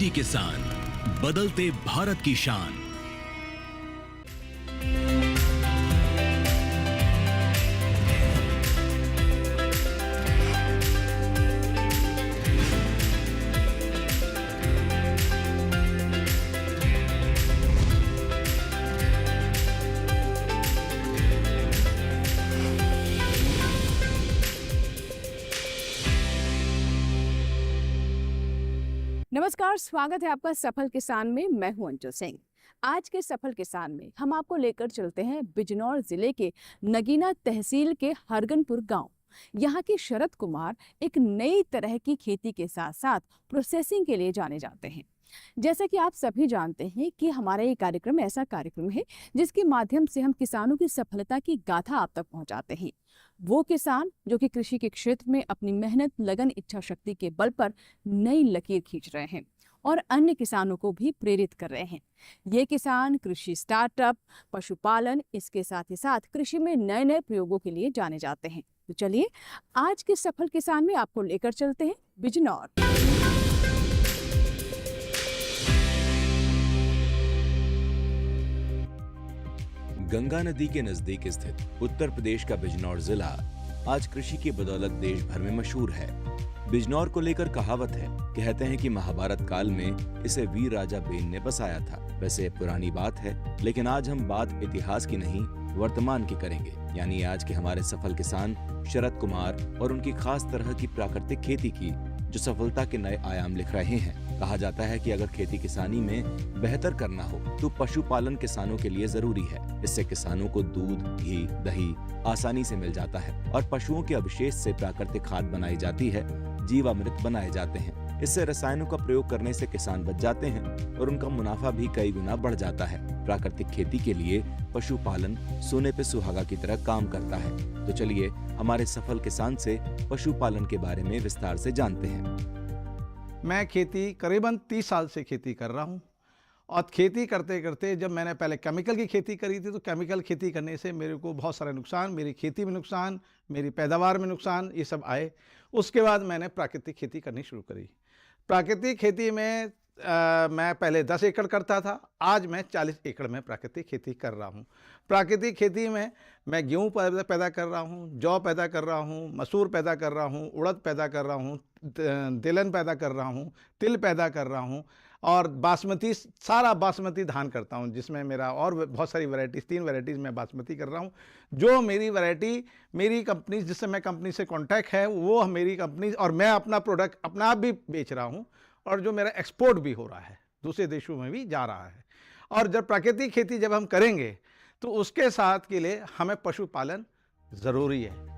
DD किसान, बदलते भारत की शान। नमस्कार, स्वागत है आपका सफल किसान में। मैं हूं अंजू सिंह। आज के सफल किसान में हम आपको लेकर चलते हैं बिजनौर जिले के नगीना तहसील के हरगनपुर गांव। यहाँ के शरद कुमार एक नई तरह की खेती के साथ साथ प्रोसेसिंग के लिए जाने जाते हैं। जैसा कि आप सभी जानते हैं कि हमारा ये कार्यक्रम ऐसा कार्यक्रम है जिसके माध्यम से हम किसानों की सफलता की गाथा आप तक पहुंचाते हैं। वो किसान जो कि कृषि के क्षेत्र में अपनी मेहनत, लगन, इच्छा शक्ति के बल पर नई लकीर खींच रहे हैं और अन्य किसानों को भी प्रेरित कर रहे हैं। ये किसान कृषि स्टार्टअप, पशुपालन, इसके साथ ही साथ कृषि में नए नए प्रयोगों के लिए जाने जाते हैं। तो चलिए आज के सफल किसान में आपको लेकर चलते हैं बिजनौर। गंगा नदी के नजदीक स्थित उत्तर प्रदेश का बिजनौर जिला आज कृषि की बदौलत देश भर में मशहूर है। बिजनौर को लेकर कहावत है, कहते हैं कि महाभारत काल में इसे वीर राजा बेन ने बसाया था। वैसे पुरानी बात है, लेकिन आज हम बात इतिहास की नहीं वर्तमान की करेंगे। यानी आज के हमारे सफल किसान शरद कुमार और उनकी खास तरह की प्राकृतिक खेती की जो सफलता के नए आयाम लिख रहे हैं। कहा जाता है कि अगर खेती किसानी में बेहतर करना हो तो पशुपालन किसानों के लिए जरूरी है। इससे किसानों को दूध, घी, दही आसानी से मिल जाता है और पशुओं के अवशेष से प्राकृतिक खाद बनाई जाती है, जीवामृत बनाए जाते हैं। इससे रसायनों का प्रयोग करने से किसान बच जाते हैं और उनका मुनाफा भी कई गुना बढ़ जाता है। प्राकृतिक खेती के लिए पशुपालन सोने पे सुहागा की तरह काम करता है। तो चलिए हमारे सफल किसान से पशुपालन के बारे में विस्तार से जानते हैं। मैं खेती करीबन 30 साल से खेती कर रहा हूँ और खेती करते करते जब मैंने पहले केमिकल की खेती करी थी तो केमिकल खेती करने से मेरे को बहुत सारे नुकसान, मेरी खेती में नुकसान, मेरी पैदावार में नुकसान, ये सब आए। उसके बाद मैंने प्राकृतिक खेती करनी शुरू करी। प्राकृतिक खेती में मैं पहले 10 एकड़ करता था, आज मैं 40 एकड़ में प्राकृतिक खेती कर रहा हूँ। प्राकृतिक खेती में मैं गेहूँ पैदा कर रहा हूँ, जौ पैदा कर रहा हूँ, मसूर पैदा कर रहा हूँ, उड़द पैदा कर रहा हूँ, तिलहन पैदा कर रहा हूँ, तिल पैदा कर रहा हूँ और बासमती, सारा बासमती धान करता हूँ, जिसमें मेरा और बहुत सारी वैरायटीज़, 3 वैरायटीज़ मैं बासमती कर रहा हूँ। जो मेरी वैरायटी, मेरी कंपनी, जिससे मैं कंपनी से कॉन्टैक्ट है, वो मेरी कंपनी, और मैं अपना प्रोडक्ट अपना आप भी बेच रहा हूँ और जो मेरा एक्सपोर्ट भी हो रहा है, दूसरे देशों में भी जा रहा है। और जब प्राकृतिक खेती जब हम करेंगे तो उसके साथ के लिए हमें पशुपालन ज़रूरी है।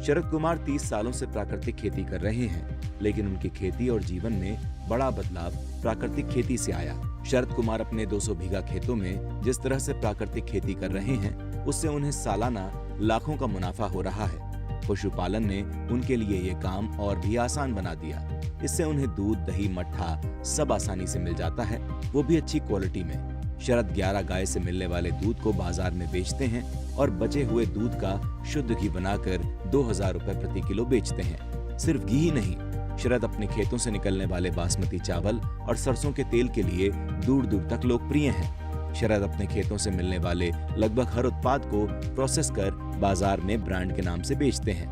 शरद कुमार 30 सालों से प्राकृतिक खेती कर रहे हैं, लेकिन उनकी खेती और जीवन में बड़ा बदलाव प्राकृतिक खेती से आया। शरद कुमार अपने 200 बीघा खेतों में जिस तरह से प्राकृतिक खेती कर रहे हैं, उससे उन्हें सालाना लाखों का मुनाफा हो रहा है। पशुपालन ने उनके लिए ये काम और भी आसान बना दिया। इससे उन्हें दूध, दही, मट्ठा सब आसानी से मिल जाता है, वो भी अच्छी क्वालिटी में। शरद 11 गाय से मिलने वाले दूध को बाजार में बेचते हैं और बचे हुए दूध का शुद्ध घी बनाकर 2000 रुपए प्रति किलो बेचते हैं। सिर्फ घी ही नहीं, शरद अपने खेतों से निकलने वाले बासमती चावल और सरसों के तेल के लिए दूर दूर तक लोकप्रिय हैं। शरद अपने खेतों से मिलने वाले लगभग हर उत्पाद को प्रोसेस कर बाजार में ब्रांड के नाम से बेचते हैं।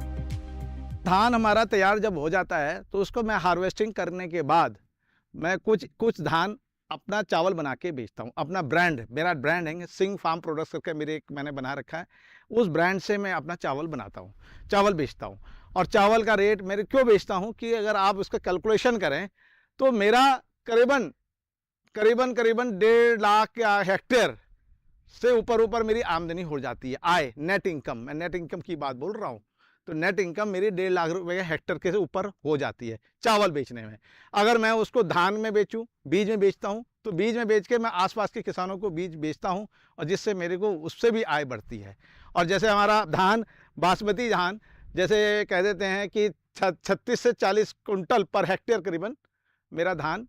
धान हमारा तैयार जब हो जाता है तो उसको मैं हार्वेस्टिंग करने के बाद मैं कुछ धान अपना चावल बना के बेचता हूँ। अपना ब्रांड, मेरा ब्रांड है सिंह फार्म प्रोडक्ट्स करके मेरे एक मैंने बना रखा है। उस ब्रांड से मैं अपना चावल बनाता हूँ, चावल बेचता हूँ। और चावल का रेट मेरे क्यों बेचता हूँ कि अगर आप उसका कैलकुलेशन करें तो मेरा करीबन 1.5 लाख हेक्टेयर से ऊपर मेरी आमदनी हो जाती है। आय, नेट इनकम, मैं नेट इनकम की बात बोल रहा हूँ। तो नेट इनकम मेरी 1.5 लाख रुपए के हेक्टर के से ऊपर हो जाती है चावल बेचने में। अगर मैं उसको धान में बेचूं, बीज में बेचता हूं, तो बीज में बेच के मैं आसपास के किसानों को बीज बेचता हूं और जिससे मेरे को उससे भी आय बढ़ती है। और जैसे हमारा धान, बासमती धान, जैसे कह देते हैं कि 36 से 40 कुंटल पर हेक्टेयर करीबन मेरा धान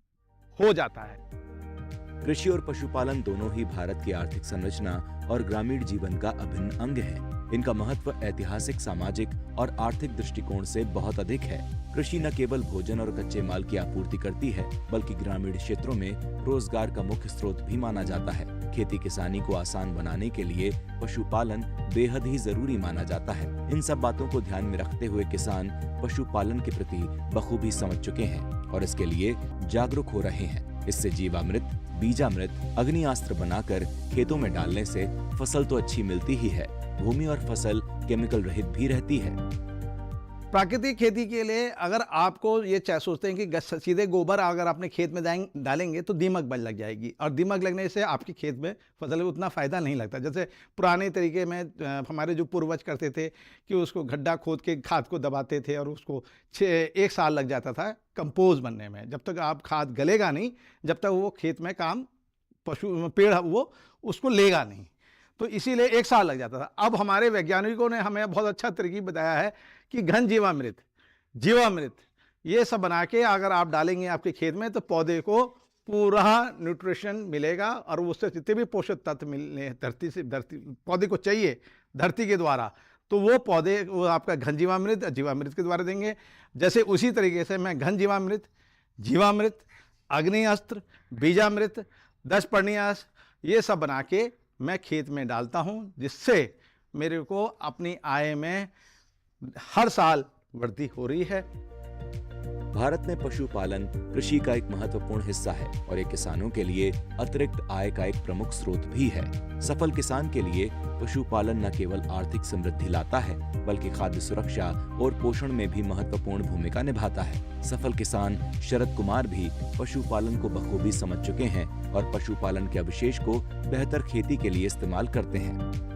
हो जाता है। कृषि और पशुपालन दोनों ही भारत की आर्थिक संरचना और ग्रामीण जीवन का अभिन्न अंग है। इनका महत्व ऐतिहासिक, सामाजिक और आर्थिक दृष्टिकोण से बहुत अधिक है। कृषि न केवल भोजन और कच्चे माल की आपूर्ति करती है, बल्कि ग्रामीण क्षेत्रों में रोजगार का मुख्य स्रोत भी माना जाता है। खेती किसानी को आसान बनाने के लिए पशुपालन बेहद ही जरूरी माना जाता है। इन सब बातों को ध्यान में रखते हुए किसान पशुपालन के प्रति बखूबी समझ चुके हैं और इसके लिए जागरूक हो रहे हैं। इससे जीवामृत, बीजामृत, अग्नियास्त्र बनाकर खेतों में डालने से फसल तो अच्छी मिलती ही है, भूमि और फसल केमिकल रहित भी रहती है। प्राकृतिक खेती के लिए अगर आपको ये सोचते हैं कि सीधे गोबर अगर अपने खेत में डालेंगे तो दीमक बल लग जाएगी, और दीमक लगने से आपके खेत में फसल में उतना फ़ायदा नहीं लगता। जैसे पुराने तरीके में हमारे जो पूर्वज करते थे कि उसको गड्ढा खोद के खाद को दबाते थे और उसको 1 साल लग जाता था कंपोस्ट बनने में। जब तक आप खाद गलेगा नहीं, जब तक वो खेत में काम पेड़ वो उसको लेगा नहीं, तो इसीलिए 1 साल लग जाता था। अब हमारे वैज्ञानिकों ने हमें बहुत अच्छा तरकीब बताया है कि घन जीवामृत, जीवामृत ये सब बना के अगर आप डालेंगे आपके खेत में तो पौधे को पूरा न्यूट्रिशन मिलेगा और उससे जितने भी पोषक तत्व मिलने धरती पौधे को चाहिए धरती के द्वारा, तो वो पौधे वो आपका घन जीवामृत जीवामृत के द्वारा देंगे। जैसे उसी तरीके से मैं घन जीवामृत, जीवामृत, अग्निअस्त्र, बीजामृत, 10 पर्णियास ये सब बना के मैं खेत में डालता हूं, जिससे मेरे को अपनी आय में हर साल वृद्धि हो रही है। भारत में पशुपालन कृषि का एक महत्वपूर्ण हिस्सा है और ये किसानों के लिए अतिरिक्त आय का एक प्रमुख स्रोत भी है। सफल किसान के लिए पशुपालन न केवल आर्थिक समृद्धि लाता है, बल्कि खाद्य सुरक्षा और पोषण में भी महत्वपूर्ण भूमिका निभाता है। सफल किसान शरद कुमार भी पशुपालन को बखूबी समझ चुके हैं और पशुपालन के अवशेष को बेहतर खेती के लिए इस्तेमाल करते हैं।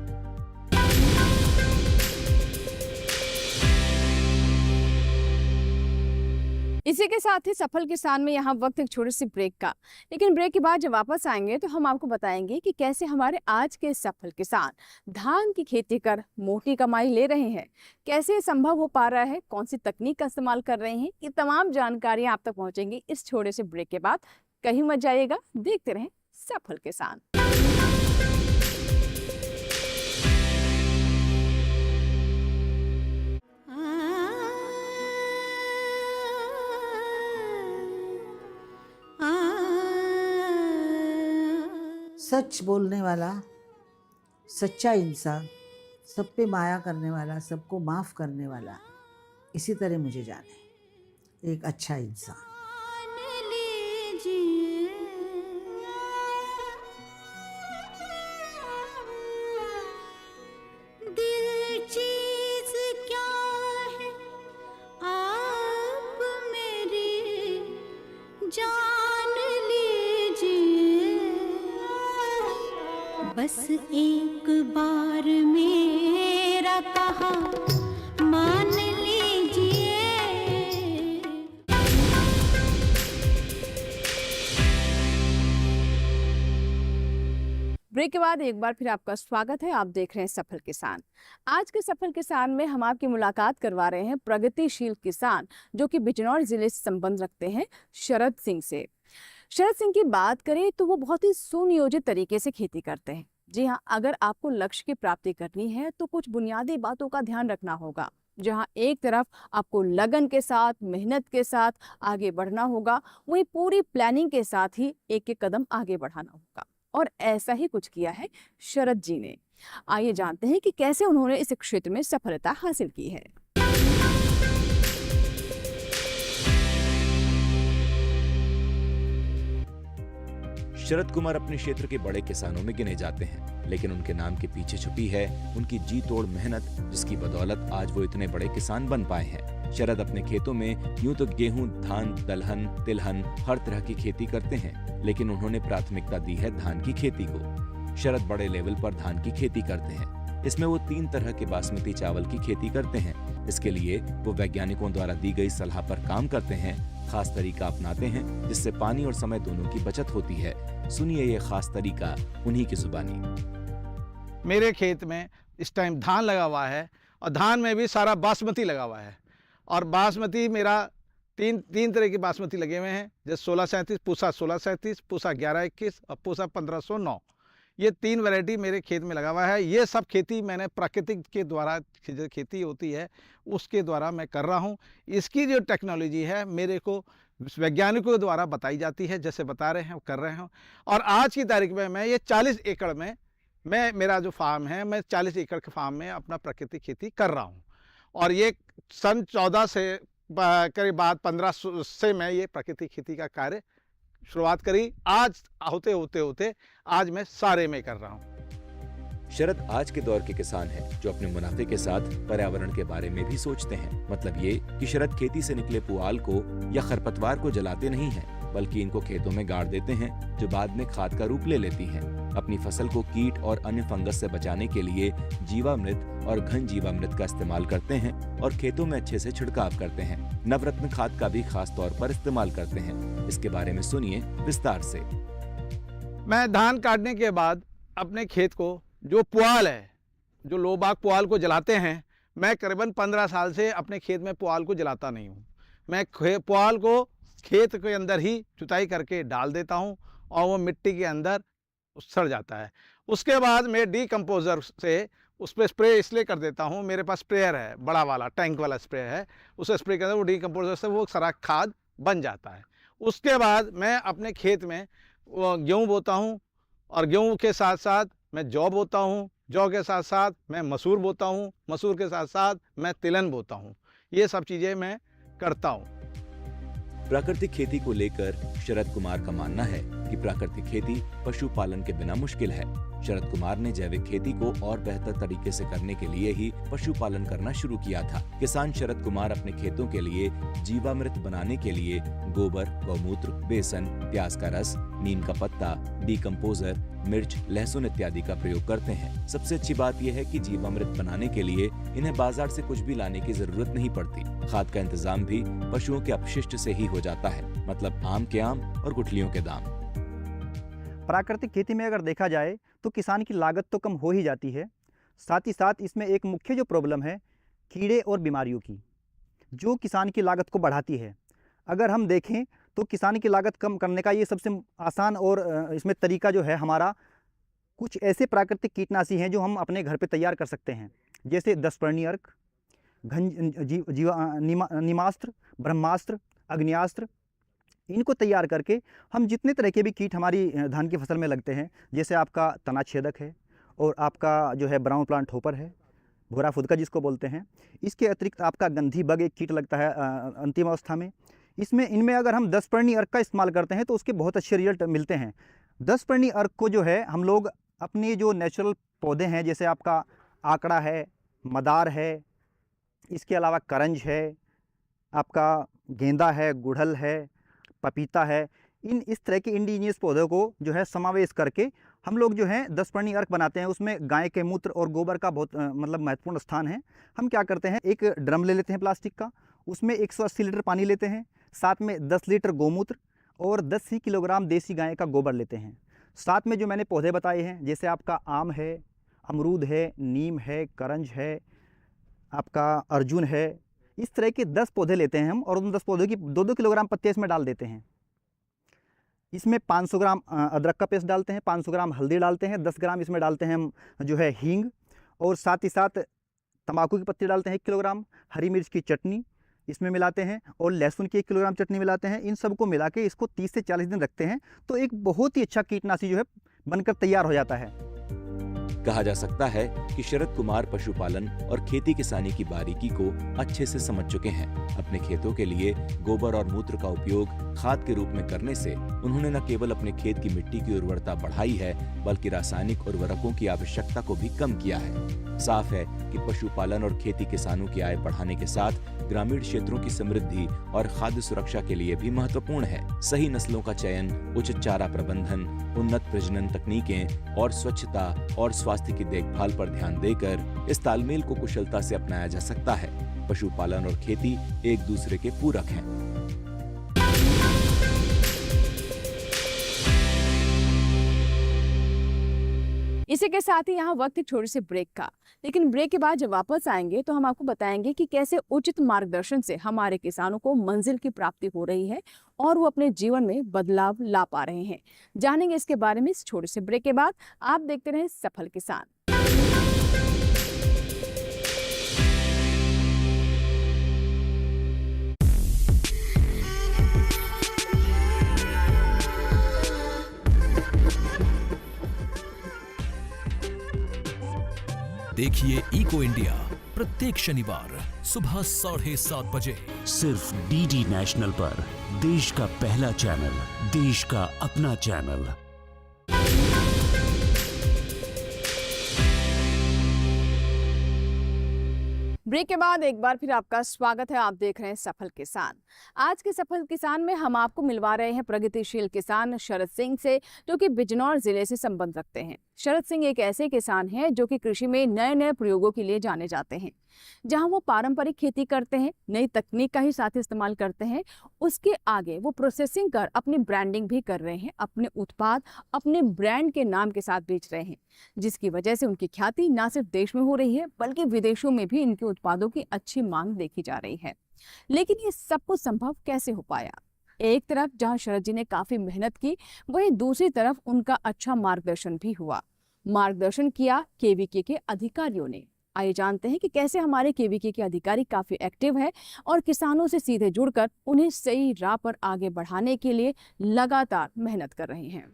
इसी के साथ ही सफल किसान में यहाँ वक्त एक छोटी सी ब्रेक का, लेकिन ब्रेक के बाद जब वापस आएंगे तो हम आपको बताएंगे कि कैसे हमारे आज के सफल किसान धान की खेती कर मोटी कमाई ले रहे हैं, कैसे ये संभव हो पा रहा है, कौन सी तकनीक का इस्तेमाल कर रहे हैं, ये तमाम जानकारियां आप तक पहुंचेंगी इस छोटे से ब्रेक के बाद। कहीं मत जाइएगा, देखते रहें सफल किसान। सच बोलने वाला, सच्चा इंसान, सब पे माया करने वाला, सबको माफ़ करने वाला, इसी तरह मुझे जाने एक अच्छा इंसान। बस एक बार मेरा कहा मान लीजिए। ब्रेक के बाद एक बार फिर आपका स्वागत है। आप देख रहे हैं सफल किसान। आज के सफल किसान में हम आपकी मुलाकात करवा रहे हैं प्रगतिशील किसान जो कि बिजनौर जिले से संबंध रखते हैं, शरद सिंह से। शरद सिंह की बात करें तो वो बहुत ही सुनियोजित तरीके से खेती करते हैं। जी हाँ, अगर आपको लक्ष्य की प्राप्ति करनी है तो कुछ बुनियादी बातों का ध्यान रखना होगा। जहाँ एक तरफ आपको लगन के साथ, मेहनत के साथ आगे बढ़ना होगा, वहीं पूरी प्लानिंग के साथ ही एक एक कदम आगे बढ़ाना होगा। और ऐसा ही कुछ किया है शरद जी ने। आइए जानते हैं कि कैसे उन्होंने इस क्षेत्र में सफलता हासिल की है। शरद कुमार अपने क्षेत्र के बड़े किसानों में गिने जाते हैं, लेकिन उनके नाम के पीछे छुपी है उनकी जी तोड़ मेहनत, जिसकी बदौलत आज वो इतने बड़े किसान बन पाए हैं। शरद अपने खेतों में यूं तो गेहूं, धान, दलहन, तिलहन हर तरह की खेती करते हैं, लेकिन उन्होंने प्राथमिकता दी है धान की खेती को। शरद बड़े लेवल पर धान की खेती करते हैं। इसमें वो 3 तरह के बासमती चावल की खेती करते हैं। इसके लिए वो वैज्ञानिकों द्वारा दी गई सलाह पर काम करते हैं, खास तरीका अपनाते हैं जिससे पानी और समय दोनों की बचत होती है। सुनिए ये खास तरीका उन्हीं की जुबानी। मेरे खेत में इस टाइम धान लगा हुआ है और धान में भी सारा बासमती लगा हुआ है, और बासमती मेरा तीन तरह की बासमती लगे हुए हैं, जैसे 1637, पूसा 1637, पूसा 1121 और पूसा 1509। ये 3 वैरायटी मेरे खेत में लगा हुआ है। ये सब खेती मैंने प्राकृतिक के द्वारा, जो खेती होती है उसके द्वारा मैं कर रहा हूँ। इसकी जो टेक्नोलॉजी है मेरे को वैज्ञानिकों के द्वारा बताई जाती है, जैसे बता रहे हैं कर रहे हैं। और आज की तारीख में मैं ये 40 एकड़ में मेरा जो फार्म है, मैं 40 एकड़ के फार्म में अपना प्राकृतिक खेती कर रहा हूँ। और ये सन 14 से करीब बाद 15 से मैं ये प्राकृतिक खेती का कार्य शुरुआत करी। आज होते आज मैं सारे में कर रहा हूँ। शरद आज के दौर के किसान हैं जो अपने मुनाफे के साथ पर्यावरण के बारे में भी सोचते हैं। मतलब ये कि शरद खेती से निकले पुआल को या खरपतवार को जलाते नहीं हैं, बल्कि इनको खेतों में गाड़ देते हैं, जो बाद में खाद का रूप ले लेती हैं। अपनी फसल को कीट और अन्य फंगस से बचाने के लिए जीवामृत और घन जीवामृत का इस्तेमाल करते हैं और खेतों में अच्छे से छिड़काव करते हैं। नवरत्न खाद का भी खास तौर पर इस्तेमाल करते हैं। इसके बारे में सुनिए विस्तार से। मैं धान काटने के बाद अपने खेत को जो पुआल है, जो लोग बाग पुआल को जलाते हैं, मैं करीबन 15 साल से अपने खेत में पुआल को जलाता नहीं हूँ। मैं पुआल को खेत के अंदर ही जुताई करके डाल देता हूँ और वो मिट्टी के अंदर सड़ जाता है। उसके बाद मैं डीकम्पोजर से उस पर स्प्रे इसलिए कर देता हूँ। मेरे पास स्प्रेयर है, बड़ा वाला टैंक वाला स्प्रे है, उसे स्प्रे करते वो डीकम्पोजर से वो सारा खाद बन जाता है। उसके बाद मैं अपने खेत में गेहूँ बोता हूँ और गेहूँ के साथ साथ मैं जौ बोता हूँ, जौ के साथ साथ मैं मसूर बोता हूँ, मसूर के साथ साथ मैं तिलहन बोता हूँ। ये सब चीज़ें मैं करता हूँ। प्राकृतिक खेती को लेकर शरद कुमार का मानना है कि प्राकृतिक खेती पशुपालन के बिना मुश्किल है। शरद कुमार ने जैविक खेती को और बेहतर तरीके से करने के लिए ही पशुपालन करना शुरू किया था। किसान शरद कुमार अपने खेतों के लिए जीवामृत बनाने के लिए गोबर, गौमूत्र, बेसन, प्याज का रस, नीम का पत्ता, डीकम्पोजर, मिर्च, लहसुन इत्यादि का प्रयोग करते हैं। सबसे अच्छी बात यह है कि जीवामृत बनाने के लिए इन्हें बाजार से कुछ भी लाने की जरूरत नहीं पड़ती। खाद का इंतजाम भी पशुओं के अपशिष्ट से ही हो जाता है, मतलब आम के आम और गुठलियों के दाम। प्राकृतिक खेती में अगर देखा जाए तो किसान की लागत तो कम हो ही जाती है, साथ ही साथ इसमें एक मुख्य जो प्रॉब्लम है कीड़े और बीमारियों की, जो किसान की लागत को बढ़ाती है। अगर हम देखें तो किसान की लागत कम करने का ये सबसे आसान और इसमें तरीका जो है हमारा, कुछ ऐसे प्राकृतिक कीटनाशी हैं जो हम अपने घर पे तैयार कर सकते हैं, जैसे 10 पर्णी अर्क, नीमास्त्र, ब्रह्मास्त्र, अग्नियास्त्र। इनको तैयार करके हम जितने तरह के भी कीट हमारी धान की फसल में लगते हैं, जैसे आपका तना छेदक है और आपका जो है ब्राउन प्लांट होपर है, भूरा फुदका जिसको बोलते हैं, इसके अतिरिक्त आपका गंधी बग एक कीट लगता है अंतिम अवस्था में। इनमें अगर हम 10 पर्णी अर्क का इस्तेमाल करते हैं तो उसके बहुत अच्छे रिजल्ट मिलते हैं। 10 पर्णी अर्क को जो है हम लोग अपने जो नेचुरल पौधे हैं, जैसे आपका आकड़ा है, मदार है, इसके अलावा करंज है, आपका गेंदा है, गुड़हल है, पपीता है, इस तरह के इंडिजिनियस पौधों को जो है समावेश करके हम लोग जो है 10 पर्णी अर्क बनाते हैं। उसमें गाय के मूत्र और गोबर का बहुत मतलब महत्वपूर्ण स्थान है। हम क्या करते हैं, एक ड्रम ले लेते हैं प्लास्टिक का, उसमें 180 लीटर पानी लेते हैं, साथ में 10 लीटर गोमूत्र और 10 ही किलोग्राम देसी गाय का गोबर लेते हैं। साथ में जो मैंने पौधे बताए हैं, जैसे आपका आम है, अमरूद है, नीम है, करंज है, आपका अर्जुन है, इस तरह के 10 पौधे लेते हैं हम और उन 10 पौधों की 2-2 किलोग्राम पत्ते इसमें डाल देते हैं। इसमें 500 ग्राम अदरक का पेस्ट डालते हैं, 500 ग्राम हल्दी डालते हैं, 10 ग्राम इसमें डालते हैं हम जो है हींग, और साथ ही साथ तंबाकू की पत्ती डालते हैं 1 किलोग्राम, हरी मिर्च की चटनी इसमें मिलाते हैं और लहसुन की 1 किलोग्राम चटनी मिलाते हैं। इन सबको मिला के इसको 30 से 40 दिन रखते हैं तो एक बहुत ही अच्छा कीटनाशी जो है बनकर तैयार हो जाता है। कहा जा सकता है कि शरद कुमार पशुपालन और खेती किसानी की बारीकी को अच्छे से समझ चुके हैं। अपने खेतों के लिए गोबर और मूत्र का उपयोग खाद के रूप में करने से उन्होंने न केवल अपने खेत की मिट्टी की उर्वरता बढ़ाई है, बल्कि रासायनिक उर्वरकों की आवश्यकता को भी कम किया है। साफ है कि पशुपालन और खेती किसानों की आय बढ़ाने के साथ ग्रामीण क्षेत्रों की समृद्धि और खाद्य सुरक्षा के लिए भी महत्वपूर्ण है। सही नस्लों का चयन, उचित चारा प्रबंधन, उन्नत प्रजनन तकनीकें और स्वच्छता और स्वास्थ्य की देखभाल पर ध्यान देकर इस तालमेल को कुशलता से अपनाया जा सकता है। पशुपालन और खेती एक दूसरे के पूरक हैं। इसी के साथ ही यहाँ वक्त एक छोटे से ब्रेक का, लेकिन ब्रेक के बाद जब वापस आएंगे तो हम आपको बताएंगे कि कैसे उचित मार्गदर्शन से हमारे किसानों को मंजिल की प्राप्ति हो रही है और वो अपने जीवन में बदलाव ला पा रहे हैं। जानेंगे इसके बारे में इस छोटे से ब्रेक के बाद। आप देखते रहें सफल किसान। देखिए इको इंडिया प्रत्येक शनिवार सुबह 7:30 बजे सिर्फ डीडी नेशनल पर, देश का पहला चैनल, देश का अपना चैनल। ब्रेक के बाद एक बार फिर आपका स्वागत है। आप देख रहे हैं सफल किसान। आज के सफल किसान में हम आपको मिलवा रहे हैं प्रगतिशील किसान शरद सिंह से, जो कि बिजनौर जिले से संबंध रखते हैं। शरद सिंह एक ऐसे किसान हैं जो कि कृषि में नए नए प्रयोगों के लिए जाने जाते हैं। जहां वो पारंपरिक खेती करते हैं, नई तकनीक का ही साथ इस्तेमाल करते हैं, उसके आगे वो प्रोसेसिंग कर अपनी ब्रांडिंग भी कर रहे हैं। अपने उत्पाद अपने ब्रांड के नाम के साथ बेच रहे हैं, जिसकी वजह से उनकी ख्याति ना सिर्फ देश में हो रही है बल्कि विदेशों में भी इनके उत्पादों की अच्छी मांग देखी जा रही है। लेकिन ये सब कुछ संभव कैसे हो पाया? एक तरफ जहां शरद जी ने काफी मेहनत की, वहीं दूसरी तरफ उनका अच्छा मार्गदर्शन भी हुआ। मार्गदर्शन किया केवीके के अधिकारियों ने। आइए जानते हैं कि कैसे हमारे केवीके के अधिकारी काफी एक्टिव है और किसानों से सीधे जुड़कर उन्हें सही राह पर आगे बढ़ाने के लिए लगातार मेहनत कर रहे हैं।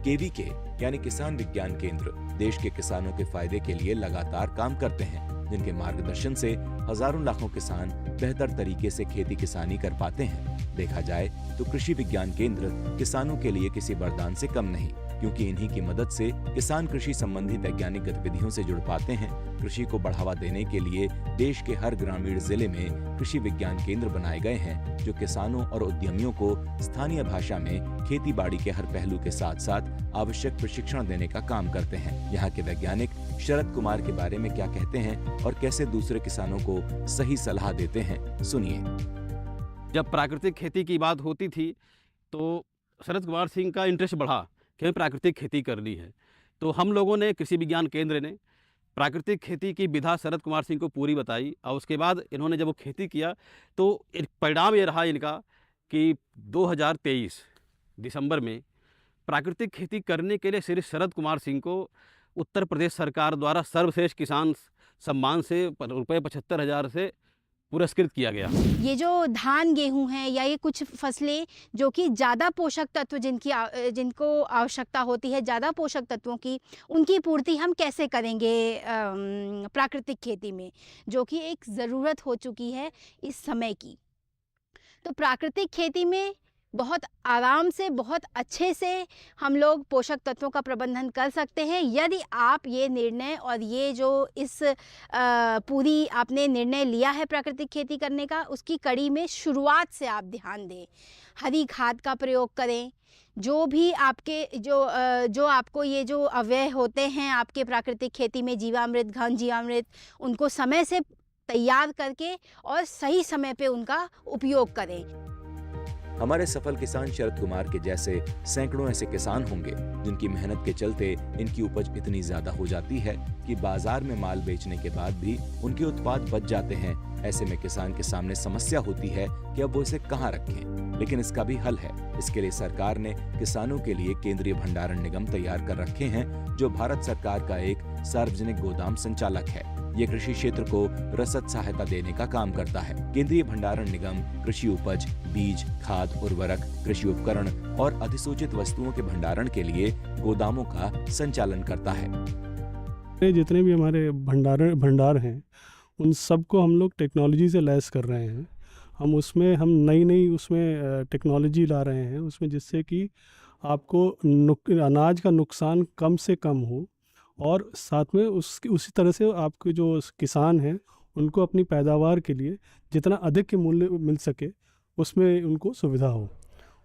केवीके यानी किसान विज्ञान केंद्र देश के किसानों के फायदे के लिए लगातार काम करते हैं, जिनके मार्गदर्शन से हजारों लाखों किसान बेहतर तरीके से खेती किसानी कर पाते हैं। देखा जाए तो कृषि विज्ञान केंद्र किसानों के लिए किसी वरदान से कम नहीं, क्योंकि इन्हीं की मदद से किसान कृषि संबंधी वैज्ञानिक गतिविधियों से जुड़ पाते हैं। कृषि को बढ़ावा देने के लिए देश के हर ग्रामीण जिले में कृषि विज्ञान केंद्र बनाए गए हैं, जो किसानों और उद्यमियों को स्थानीय भाषा में खेती बाड़ी के हर पहलू के साथ साथ आवश्यक प्रशिक्षण देने का काम करते हैं। यहाँ के वैज्ञानिक शरद कुमार के बारे में क्या कहते हैं और कैसे दूसरे किसानों को सही सलाह देते हैं, सुनिए। जब प्राकृतिक खेती की बात होती थी तो शरद कुमार सिंह का इंटरेस्ट बढ़ा कि हमें प्राकृतिक खेती करनी है। तो हम लोगों ने कृषि विज्ञान केंद्र ने प्राकृतिक खेती की विधा शरद कुमार सिंह को पूरी बताई और उसके बाद इन्होंने जब वो खेती किया तो परिणाम ये रहा इनका कि 2023 दिसंबर में प्राकृतिक खेती करने के लिए श्री शरद कुमार सिंह को उत्तर प्रदेश सरकार द्वारा सर्वश्रेष्ठ किसान सम्मान से ₹75,000 से पुरस्कृत किया गया। ये जो धान गेहूं है या ये कुछ फसलें जो कि ज़्यादा पोषक तत्व जिनको आवश्यकता होती है, ज़्यादा पोषक तत्वों की, उनकी पूर्ति हम कैसे करेंगे प्राकृतिक खेती में, जो कि एक ज़रूरत हो चुकी है इस समय की। तो प्राकृतिक खेती में बहुत आराम से, बहुत अच्छे से हम लोग पोषक तत्वों का प्रबंधन कर सकते हैं, यदि आप ये निर्णय और ये जो इस पूरी आपने निर्णय लिया है प्राकृतिक खेती करने का, उसकी कड़ी में शुरुआत से आप ध्यान दें। हरी खाद का प्रयोग करें। जो भी आपके जो आपको ये जो अव्यय होते हैं आपके प्राकृतिक खेती में, जीवामृत, घन जीवामृत, उनको समय से तैयार करके और सही समय पे उनका उपयोग करें। हमारे सफल किसान शरद कुमार के जैसे सैकड़ों ऐसे किसान होंगे जिनकी मेहनत के चलते इनकी उपज इतनी ज्यादा हो जाती है कि बाजार में माल बेचने के बाद भी उनके उत्पाद बच जाते हैं। ऐसे में किसान के सामने समस्या होती है कि अब वो इसे कहाँ रखें, लेकिन इसका भी हल है। इसके लिए सरकार ने किसानों के लिए केंद्रीय भंडारण निगम तैयार कर रखे हैं, जो भारत सरकार का एक सार्वजनिक गोदाम संचालक है। ये कृषि क्षेत्र को रसद सहायता देने का काम करता है। केंद्रीय भंडारण निगम कृषि उपज, बीज, खाद, उर्वरक, कृषि उपकरण और अधिसूचित वस्तुओं के भंडारण के लिए गोदामों का संचालन करता है। जितने भी हमारे भंडार हैं, उन सबको हम लोग टेक्नोलॉजी से लैस कर रहे हैं। हम नई उसमें टेक्नोलॉजी ला रहे हैं उसमें, जिससे कि आपको अनाज का नुकसान कम से कम हो और साथ में उसी तरह से आपके जो किसान हैं उनको अपनी पैदावार के लिए जितना अधिक के मूल्य मिल सके उसमें उनको सुविधा हो।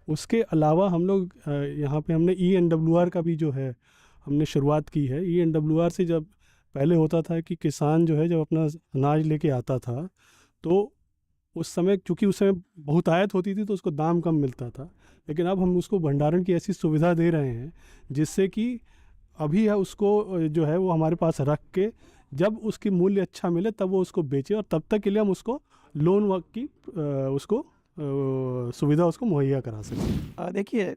उसके अलावा हम लोग यहाँ पे हमने ENWR का भी जो है हमने शुरुआत की है। ENWR से जब पहले होता था कि किसान जो है जब अपना अनाज लेके आता था तो उस समय क्योंकि उस समय बहुतायत होती थी तो उसको दाम कम मिलता था, लेकिन अब हम उसको भंडारण की ऐसी सुविधा दे रहे हैं जिससे कि अभी है उसको जो है वो हमारे पास रख के जब उसकी मूल्य अच्छा मिले तब वो उसको बेचे, और तब तक के लिए हम उसको लोन वर्क की उसको सुविधा उसको मुहैया करा सकें। देखिए,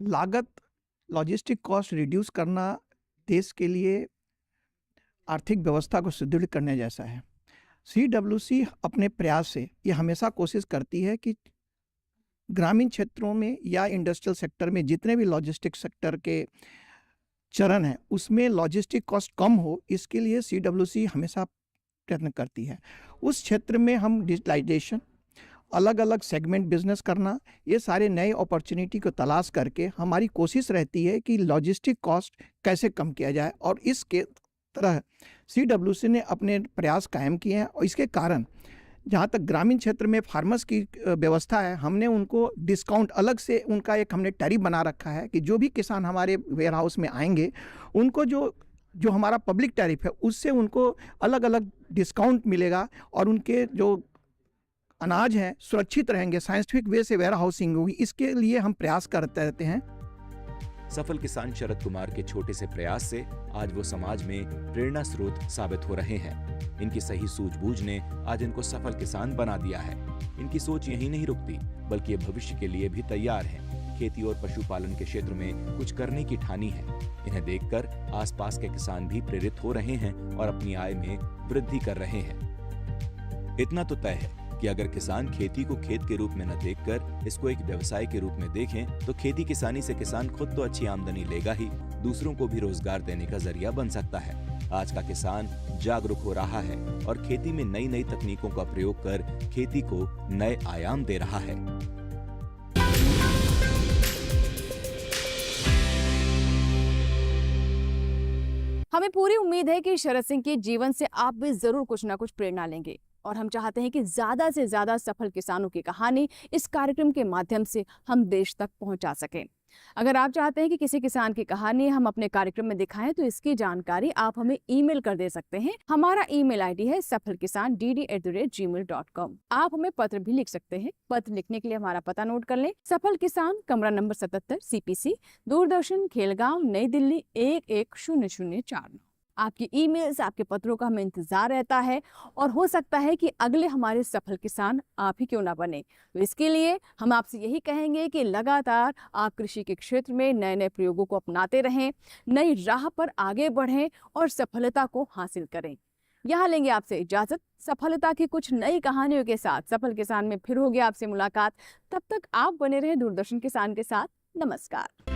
लागत, लॉजिस्टिक कॉस्ट रिड्यूस करना देश के लिए आर्थिक व्यवस्था को सुदृढ़ करने जैसा है। CWC अपने प्रयास से ये हमेशा कोशिश करती है कि ग्रामीण क्षेत्रों में या इंडस्ट्रियल सेक्टर में जितने भी लॉजिस्टिक सेक्टर के चरण हैं उसमें लॉजिस्टिक कॉस्ट कम हो, इसके लिए CWC हमेशा प्रयत्न करती है। उस क्षेत्र में हम डिजिटलाइजेशन, अलग अलग सेगमेंट बिजनेस करना, ये सारे नए अपॉर्चुनिटी को तलाश करके हमारी कोशिश रहती है कि लॉजिस्टिक कॉस्ट कैसे कम किया जाए, और इसके तरह CWC ने अपने प्रयास कायम किए हैं। और इसके कारण जहाँ तक ग्रामीण क्षेत्र में फार्मर्स की व्यवस्था है, हमने उनको डिस्काउंट अलग से उनका एक हमने टैरिफ बना रखा है कि जो भी किसान हमारे वेयर हाउस में आएंगे उनको जो हमारा पब्लिक टैरिफ है उससे उनको अलग अलग डिस्काउंट मिलेगा, और उनके जो अनाज हैं सुरक्षित रहेंगे, साइंटिफिक वे से वेयर हाउसिंग होगी। इसके लिए हम प्रयास करते रहते हैं। सफल किसान शरद कुमार के छोटे से प्रयास से आज वो समाज में प्रेरणा स्रोत साबित हो रहे हैं। इनकी सही सूझबूझ ने आज इनको सफल किसान बना दिया है। इनकी सोच यहीं नहीं रुकती, बल्कि ये भविष्य के लिए भी तैयार है। खेती और पशुपालन के क्षेत्र में कुछ करने की ठानी है। इन्हें देखकर आसपास के किसान भी प्रेरित हो रहे हैं और अपनी आय में वृद्धि कर रहे हैं। इतना तो तय है कि अगर किसान खेती को खेत के रूप में न देखकर इसको एक व्यवसाय के रूप में देखें तो खेती किसानी से किसान खुद तो अच्छी आमदनी लेगा ही, दूसरों को भी रोजगार देने का जरिया बन सकता है। आज का किसान जागरूक हो रहा है और खेती में नई नई तकनीकों का प्रयोग कर खेती को नए आयाम दे रहा है। हमें पूरी उम्मीद है कि शरद सिंह के जीवन से आप भी जरूर कुछ ना कुछ प्रेरणा लेंगे, और हम चाहते हैं कि ज़्यादा से ज़्यादा सफल किसानों की कहानी इस कार्यक्रम के माध्यम से हम देश तक पहुंचा सकें। अगर आप चाहते हैं कि किसी किसान की कहानी हम अपने कार्यक्रम में दिखाएं तो इसकी जानकारी आप हमें ईमेल कर दे सकते हैं। हमारा ईमेल आईडी है safalkisan@gmail.com। आप हमें पत्र भी लिख सकते हैं। पत्र लिखने के लिए हमारा पता नोट कर लें। सफल किसान, कमरा नंबर 77, CPC, दूरदर्शन, खेलगांव, नई दिल्ली 110049। आपकी ईमेल्स, आपके पत्रों का हमें इंतजार रहता है, और हो सकता है कि अगले हमारे सफल किसान आप ही क्यों ना बने। तो इसके लिए हम आपसे यही कहेंगे कि लगातार आप कृषि के क्षेत्र में नए नए प्रयोगों को अपनाते रहें, नई राह पर आगे बढ़ें और सफलता को हासिल करें। यहाँ लेंगे आपसे इजाजत। सफलता की कुछ नई कहानियों के साथ सफल किसान में फिर होगी आपसे मुलाकात। तब तक आप बने रहें दूरदर्शन किसान के साथ। नमस्कार।